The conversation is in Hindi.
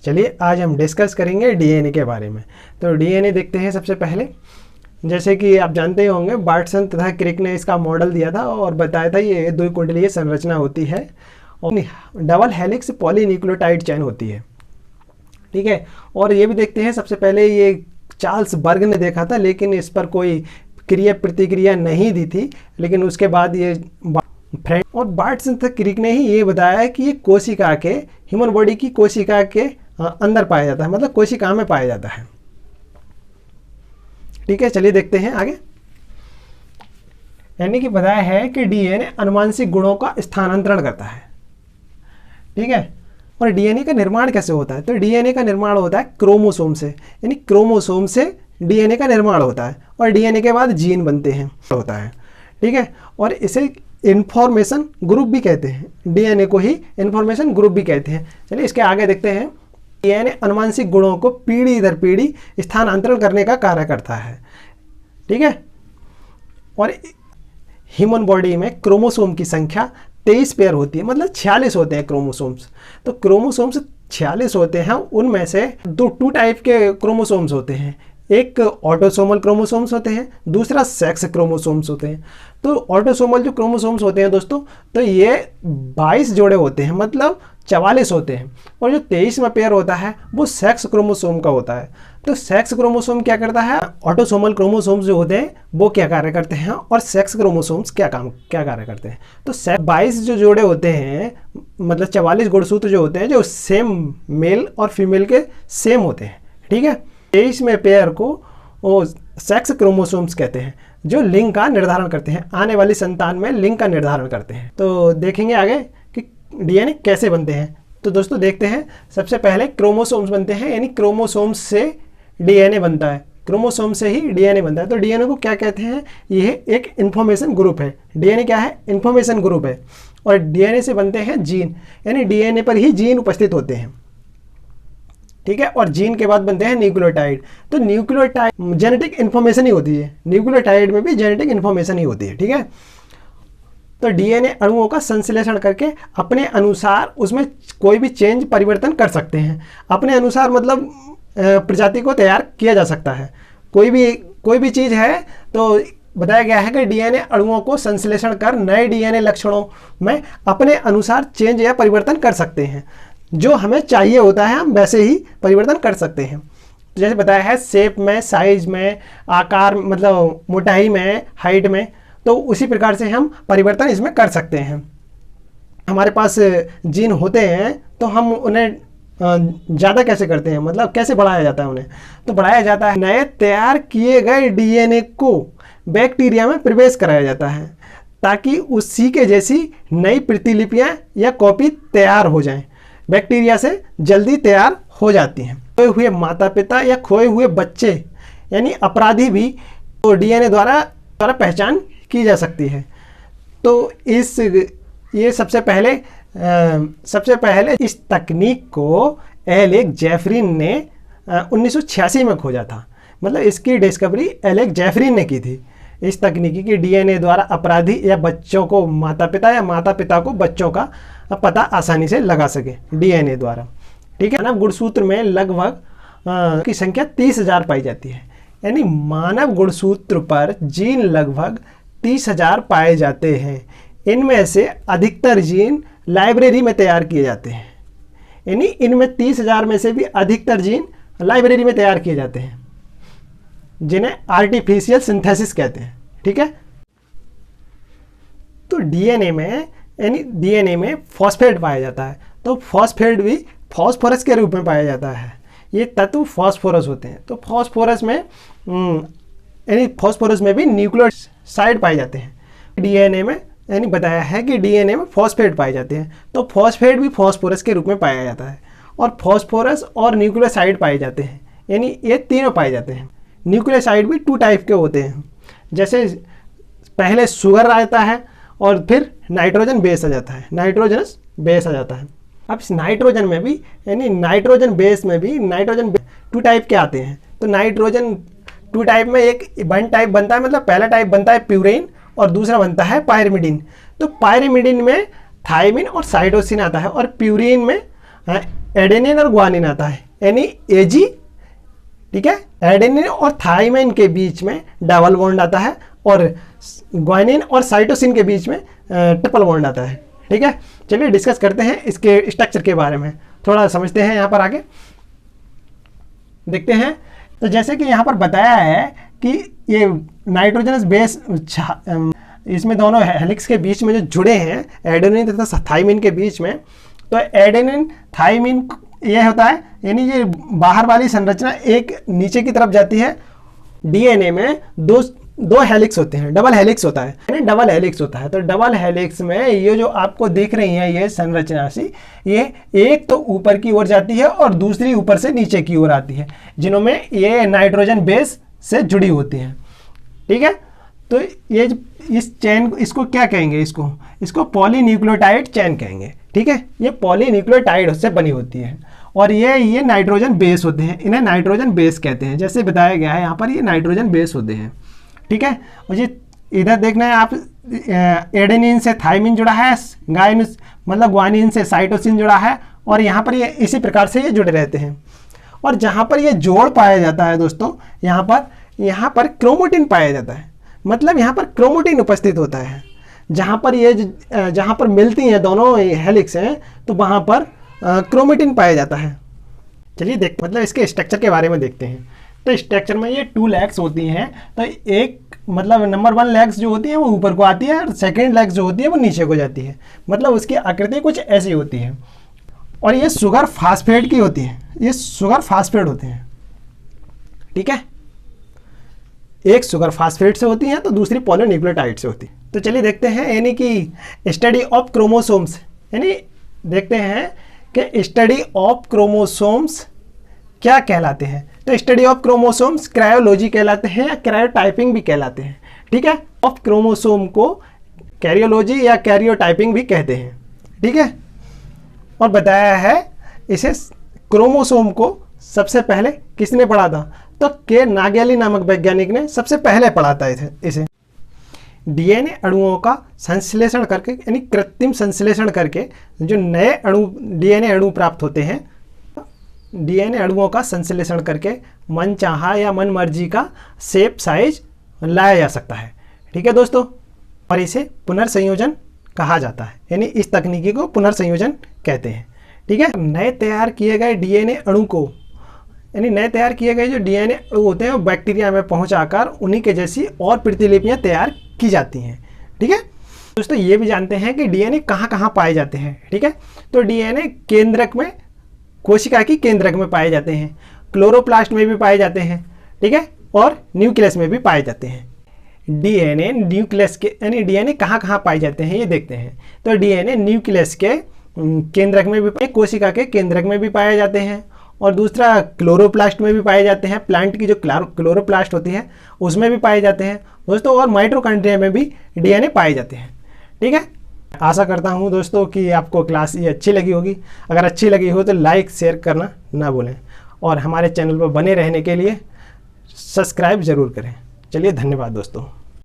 चलिए आज हम डिस्कस करेंगे डीएनए के बारे में। तो डीएनए देखते हैं सबसे पहले। जैसे कि आप जानते ही होंगे, बार्टसन तथा क्रिक ने इसका मॉडल दिया था और बताया था ये द्विकुंडलीय संरचना होती है और डबल हेलिक्स पॉलीन्यूक्लियोटाइड चेन होती है। ठीक है, और ये भी देखते हैं सबसे पहले ये चार्ल्स बर्ग ने देखा था, लेकिन इस पर कोई क्रिया प्रतिक्रिया नहीं दी थी। लेकिन उसके बाद ये फ्रेंड और बार्टसन तथा क्रिक ने ही ये बताया कि ये कोशिका के, ह्यूमन बॉडी की कोशिका के अंदर पाया जाता है, मतलब कोशिका में पाया जाता है। ठीक है, चलिए देखते हैं आगे। यानी कि बताया है कि डीएनए आनुवंशिक गुणों का स्थानांतरण करता है। ठीक है, और डीएनए का निर्माण कैसे होता है? तो डीएनए का निर्माण होता है क्रोमोसोम से, यानी क्रोमोसोम से डीएनए का निर्माण होता है और डीएनए के बाद जीन बनते हैं होता है। ठीक है, और इसे इंफॉर्मेशन ग्रुप भी कहते हैं, डीएनए को ही इंफॉर्मेशन ग्रुप भी कहते हैं। चलिए इसके आगे देखते हैं। डीएनए आनुवंशिक गुणों को पीढ़ी दर पीढ़ी स्थानांतरण करने का कार्य करता है। ठीक है, और ह्यूमन बॉडी में क्रोमोसोम की संख्या 23 पेयर होती है, मतलब 46 होते हैं क्रोमोसोम्स। तो क्रोमोसोम्स 46 होते हैं, उनमें से टू टाइप के क्रोमोसोम्स होते हैं। एक ऑटोसोमल क्रोमोसोम्स होते हैं, दूसरा सेक्स क्रोमोसोम्स होते हैं। तो ऑटोसोमल जो क्रोमोसोम्स होते हैं दोस्तों, तो ये 22 जोड़े होते हैं, मतलब 44 होते हैं। और जो 23वां पेयर होता है वो सेक्स क्रोमोसोम का होता है। तो सेक्स क्रोमोसोम क्या करता है? ऑटोसोमल क्रोमोसोम्स जो होते हैं वो क्या कार्य करते हैं और सेक्स क्रोमोसोम्स क्या कार्य करते हैं। तो 22 जो जोड़े होते हैं, मतलब 44 गुणसूत्र जो होते हैं, जो सेम मेल और फीमेल के सेम होते हैं। ठीक है, 23वें पेयर को सेक्स क्रोमोसोम्स कहते हैं, जो लिंग का निर्धारण करते हैं, आने वाली संतान में लिंग का निर्धारण करते हैं। तो देखेंगे आगे कि डीएनए कैसे बनते हैं। तो दोस्तों देखते हैं, सबसे पहले क्रोमोसोम्स बनते हैं, यानी क्रोमोसोम्स से डीएनए बनता है, क्रोमोसोम से ही डीएनए बनता है। तो डीएनए को क्या कहते हैं? यह एक इंफॉर्मेशन ग्रुप है। डीएनए क्या है? इंफॉर्मेशन ग्रुप है। और डीएनए से बनते हैं जीन, यानी डीएनए पर ही जीन उपस्थित होते हैं। ठीक है, और जीन के बाद बनते हैं न्यूक्लियोटाइड। तो न्यूक्लियोटाइड जेनेटिक इन्फॉर्मेशन ही होती है, न्यूक्लियोटाइड में भी जेनेटिक इन्फॉर्मेशन ही होती है। ठीक है, तो डीएनए अणुओं का संश्लेषण करके अपने अनुसार उसमें कोई भी चेंज परिवर्तन कर सकते हैं। अपने अनुसार मतलब प्रजाति को तैयार किया जा सकता है। कोई भी चीज़ है तो बताया गया है कि डीएनए अणुओं को संश्लेषण कर नए डीएनए लक्षणों में अपने अनुसार चेंज या परिवर्तन कर सकते हैं। जो हमें चाहिए होता है हम वैसे ही परिवर्तन कर सकते हैं। जैसे बताया है शेप में, साइज में, आकार मतलब मोटाई में, हाइट में, तो उसी प्रकार से हम परिवर्तन इसमें कर सकते हैं। हमारे पास जीन होते हैं तो हम उन्हें ज़्यादा कैसे करते हैं, मतलब कैसे बढ़ाया जाता है उन्हें? तो बढ़ाया जाता है, नए तैयार किए गए डीएनए को बैक्टीरिया में प्रवेश कराया जाता है ताकि उसी के जैसी नई प्रतिलिपियाँ या कॉपी तैयार हो जाएं। बैक्टीरिया से जल्दी तैयार हो जाती हैं। खोए हुए माता पिता या खोए हुए बच्चे यानी अपराधी भी तो डीएनए द्वारा पहचान की जा सकती है। तो ये सबसे पहले इस तकनीक को एलेक जेफरिन ने 1986 में खोजा था, मतलब इसकी डिस्कवरी एलेक जेफरिन ने की थी। इस तकनीकी की डीएनए द्वारा अपराधी या बच्चों को माता पिता या माता पिता को बच्चों का पता आसानी से लगा सके डीएनए द्वारा। ठीक है, मानव गुणसूत्र में लगभग की संख्या 30,000 पाई जाती है, यानी मानव गुणसूत्र पर जीन लगभग 30,000 पाए जाते हैं। इनमें से अधिकतर जीन लाइब्रेरी में तैयार किए जाते हैं, यानी इनमें 30,000 में से भी अधिकतर जीन लाइब्रेरी में तैयार किए जाते हैं, जिन्हें आर्टिफिशियल सिंथेसिस कहते हैं। ठीक है, तो डीएनए में फॉस्फेट पाया जाता है। तो फॉस्फेट भी फॉस्फोरस के रूप में पाया जाता है। ये तत्व फॉस्फोरस होते हैं। तो फॉस्फोरस में भी न्यूक्लियोसाइड पाए जाते हैं डीएनए में, यानी बताया है कि डीएनए में फॉस्फेट पाए जाते हैं। तो फॉस्फेट भी फॉस्फोरस के रूप में पाया जाता है और फॉस्फोरस और न्यूक्लियोसाइड पाए जाते हैं, यानी ये तीनों पाए जाते हैं। न्यूक्लियोसाइड भी 2 टाइप के होते हैं, जैसे पहले शुगर आता है और फिर नाइट्रोजन बेस आ जाता है, नाइट्रोजनस बेस आ जाता है। अब इस नाइट्रोजन में भी, यानी नाइट्रोजन बेस में भी 2 टाइप के आते हैं। तो नाइट्रोजन 2 टाइप में एक 1 टाइप बनता है, मतलब पहला टाइप बनता है प्यूरिन और दूसरा बनता है पायरिमिडिन। तो पायरिमिडिन में थायमिन और साइटोसिन आता है और प्यूरिन में एडेनिन और ग्वानिन आता है, यानी एजी, ठीक है। एडेनिन और थाइमिन के बीच में डबल बॉन्ड आता है और ग्वानिन और साइटोसिन के बीच में ट्रिपल बॉन्ड आता है, ठीक है। चलिए डिस्कस करते हैं इसके स्ट्रक्चर के बारे में, थोड़ा समझते हैं यहाँ पर आगे देखते हैं। तो जैसे कि यहाँ पर बताया है कि ये नाइट्रोजनस बेस इसमें दोनों हेलिक्स के बीच में जो जुड़े हैं एडेनिन तथा थाइमिन के बीच में, तो एडेनिन थाइमिन ये होता है, यानी ये बाहर वाली संरचना एक नीचे की तरफ जाती है। डीएनए में दो हेलिक्स होते हैं, डबल हेलिक्स होता है, यानी डबल हेलिक्स होता है। तो डबल हेलिक्स में ये जो आपको दिख रही है ये संरचना सी, ये एक तो ऊपर की ओर जाती है और दूसरी ऊपर से नीचे की ओर आती है, जिनमें ये नाइट्रोजन बेस से जुड़ी होती हैं, ठीक है। तो ये इस चेन इसको क्या कहेंगे, इसको पॉलीन्यूक्लियोटाइड चेन कहेंगे, ठीक है। ये पॉलीन्यूक्लियोटाइड से बनी होती है और ये नाइट्रोजन बेस होते हैं, इन्हें नाइट्रोजन बेस कहते हैं। जैसे बताया गया है यहाँ पर ये नाइट्रोजन बेस होते हैं, ठीक है। और ये इधर देखना है आप, एडेनिन से थाइमिन जुड़ा है, ग्वानिन से साइटोसिन जुड़ा है और यहाँ पर ये इसी प्रकार से ये जुड़े रहते हैं। और जहाँ पर ये जोड़ पाया जाता है दोस्तों, यहाँ पर क्रोमोटिन पाया जाता है, मतलब यहाँ पर क्रोमोटिन उपस्थित होता है। जहाँ पर मिलती हैं दोनों हेलिक्स हैं तो वहाँ पर क्रोमेटिन पाया जाता है। चलिए मतलब इसके स्ट्रक्चर के बारे में देखते हैं। तो स्ट्रक्चर में ये 2 लेग्स होती हैं, तो एक मतलब नंबर 1 लेग्स जो होती है वो ऊपर को आती है और सेकेंड लेग्स जो होती है वो नीचे को जाती है, मतलब उसकी आकृति कुछ ऐसी होती है। और ये शुगर फास्फेट की होती है, ये शुगर फास्फेट होते हैं, ठीक है। एक शुगर फास्फेट से होती है तो दूसरी पॉलीन्यूक्लियोटाइड से होती है। तो चलिए देखते हैं, यानी कि स्टडी ऑफ क्रोमोसोम्स, यानी देखते हैं कि स्टडी ऑफ क्रोमोसोम्स क्या कहलाते हैं। तो स्टडी ऑफ क्रोमोसोम्स क्रायोलॉजी कहलाते हैं या क्रायोटाइपिंग भी कहलाते हैं, ठीक है। ऑफ क्रोमोसोम को कैरियोलॉजी या कैरियोटाइपिंग भी कहते हैं, ठीक है। और बताया है इसे क्रोमोसोम को सबसे पहले किसने पढ़ा था, तो के नागेली नामक वैज्ञानिक ने सबसे पहले पढ़ा था इसे। डीएनए अणुओं का संश्लेषण करके, यानी कृत्रिम संश्लेषण करके जो नए डीएनए अणु प्राप्त होते हैं, डीएनए अणुओं का संश्लेषण करके मनचाहा या मन मर्जी का शेप साइज लाया जा सकता है, ठीक है दोस्तों। और इसे पुनर्संयोजन कहा जाता है, यानी इस तकनीकी को पुनर्संयोजन कहते हैं, ठीक है। नए तैयार किए गए डीएनए अणु को, यानी नए तैयार किए गए जो डीएनए अणु होते हैं वो बैक्टीरिया में पहुंचाकर उन्हीं के जैसी और प्रतिलिपियां तैयार की जाती हैं, ठीक है दोस्तों। ये भी जानते हैं कि डीएनए कहाँ कहाँ पाए जाते हैं, ठीक है। तो डीएनए केंद्रक में, कोशिका की केंद्रक में पाए जाते हैं, क्लोरोप्लास्ट में भी पाए जाते हैं, ठीक है, और न्यूक्लियस में भी पाए जाते हैं। डीएनए न्यूक्लियस के, यानी डीएनए कहाँ कहाँ पाए जाते हैं ये देखते हैं। तो डीएनए न्यूक्लियस के केंद्रक में भी, कोशिका के केंद्रक में भी पाए जाते हैं, और दूसरा क्लोरोप्लास्ट में भी पाए जाते हैं, प्लांट की जो क्लोरोप्लास्ट होती है उसमें भी पाए जाते हैं दोस्तों, और माइटोकॉन्ड्रिया में भी डीएनए पाए जाते हैं, ठीक है। आशा करता हूँ दोस्तों कि आपको क्लास ये अच्छी लगी होगी। अगर अच्छी लगी हो तो लाइक शेयर करना ना भूलें और हमारे चैनल पर बने रहने के लिए सब्सक्राइब ज़रूर करें। चलिए धन्यवाद दोस्तों।